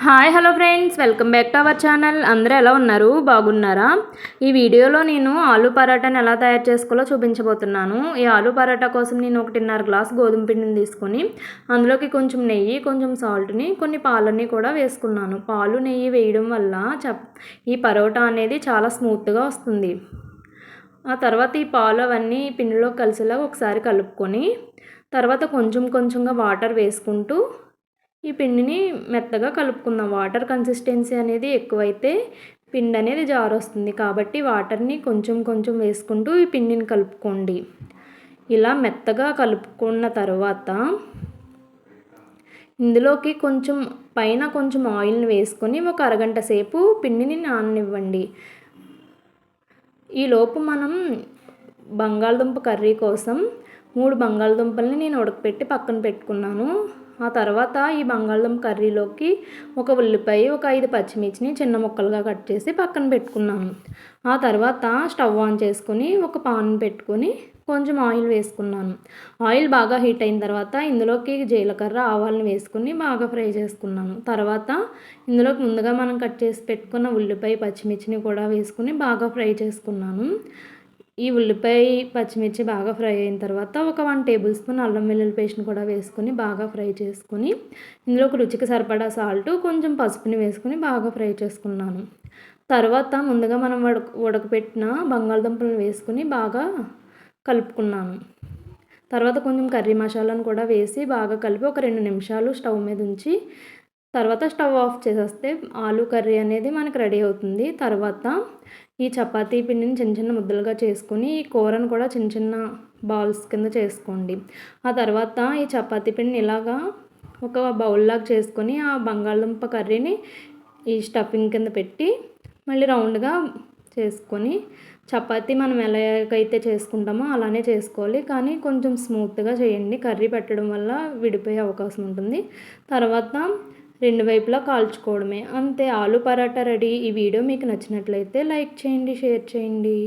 Hi hello friends, welcome back to our channel. అందరూ ఎలా ఉన్నారు? బాగున్నారా? ఈ వీడియోలో నేను ఆలూ పరాటాని ఎలా తయారు చేసుకోవాలో చూపించబోతున్నాను. ఈ ఆలూ పరాటా కోసం నేను 1.5 గ్లాస్ గోధుమ పిండిని తీసుకొని అందులోకి కొంచెం నెయ్యి, కొంచెం సాల్ట్ని, కొన్ని పాలని కూడా వేసుకున్నాను. పాలు నెయ్యి వేయడం వల్ల ఈ పరోటా అనేది చాలా స్మూత్గా వస్తుంది. ఆ తర్వాత ఈ పాలు అవన్నీ పిండిలో కలిసేలా ఒకసారి కలుపుకొని తర్వాత కొంచెం కొంచెంగా వాటర్ వేసుకుంటూ ఈ పిండిని మెత్తగా కలుపుకుందాం. వాటర్ కన్సిస్టెన్సీ అనేది ఎక్కువైతే పిండి అనేది జారొస్తుంది. కాబట్టి వాటర్ని కొంచెం కొంచెం వేసుకుంటూ ఈ పిండిని కలుపుకోండి. ఇలా మెత్తగా కలుపుకున్న తర్వాత ఇందులోకి పైన కొంచెం ఆయిల్ని వేసుకొని ఒక అరగంట సేపు పిండిని నాననివ్వండి. ఈలోపు మనం బంగాళదుంప కర్రీ కోసం 3 బంగాళదుంపల్ని నేను ఉడకపెట్టి పక్కన పెట్టుకున్నాను. ఆ తర్వాత ఈ బంగాళదుంప కర్రీలోకి ఒక ఉల్లిపాయ, ఒక 5 పచ్చిమిర్చిని చిన్న ముక్కలుగా కట్ చేసి పక్కన పెట్టుకున్నాను. ఆ తర్వాత స్టవ్ ఆన్ చేసుకొని ఒక పాన్ పెట్టుకొని కొంచెం ఆయిల్ వేసుకున్నాను. ఆయిల్ బాగా హీట్ అయిన తర్వాత ఇందులోకి జీలకర్ర, ఆవాలను వేసుకుని బాగా ఫ్రై చేసుకున్నాను. తర్వాత ఇందులోకి ముందుగా మనం కట్ చేసి పెట్టుకున్న ఉల్లిపాయ, పచ్చిమిర్చిని కూడా వేసుకుని బాగా ఫ్రై చేసుకున్నాను. ఈ ఉల్లిపాయ, పచ్చిమిర్చి బాగా ఫ్రై అయిన తర్వాత ఒక 1 టేబుల్ స్పూన్ అల్లం వెల్లుల్లి పేస్ట్ని కూడా వేసుకొని బాగా ఫ్రై చేసుకుని ఇందులోకి రుచికి సరిపడా సాల్ట్, కొంచెం పసుపుని వేసుకొని బాగా ఫ్రై చేసుకున్నాను. తర్వాత ముందుగా మనం ఉడకపెట్టిన బంగాళదుంపలను వేసుకుని బాగా కలుపుకున్నాను. తర్వాత కొంచెం కర్రీ మసాలాను కూడా వేసి బాగా కలిపి ఒక 2 నిమిషాలు స్టవ్ మీద ఉంచి తర్వాత స్టవ్ ఆఫ్ చేసేస్తే ఆలూ కర్రీ అనేది మనకు రెడీ అవుతుంది. తర్వాత ఈ చపాతీ పిండిని చిన్న చిన్న ముద్దలుగా చేసుకొని ఈ కూరను కూడా చిన్న చిన్న బాల్స్ కింద చేసుకోండి. ఆ తర్వాత ఈ చపాతీ పిండిని ఇలాగా ఒక బౌల్లాగా చేసుకొని ఆ బంగాళదుంప కర్రీని ఈ స్టఫింగ్ కింద పెట్టి మళ్ళీ రౌండ్గా చేసుకొని చపాతీ మనం ఎలాగైతే చేసుకుంటామో అలానే చేసుకోవాలి. కానీ కొంచెం స్మూత్గా చేయండి. కర్రీ పెట్టడం వల్ల విడిపోయే అవకాశం ఉంటుంది. తర్వాత 2 వైపులా కాల్చుకోవడమే. అంతే, ఆలూ పరాటా రెడీ. ఈ వీడియో మీకు నచ్చినట్లయితే లైక్ చేయండి, షేర్ చేయండి.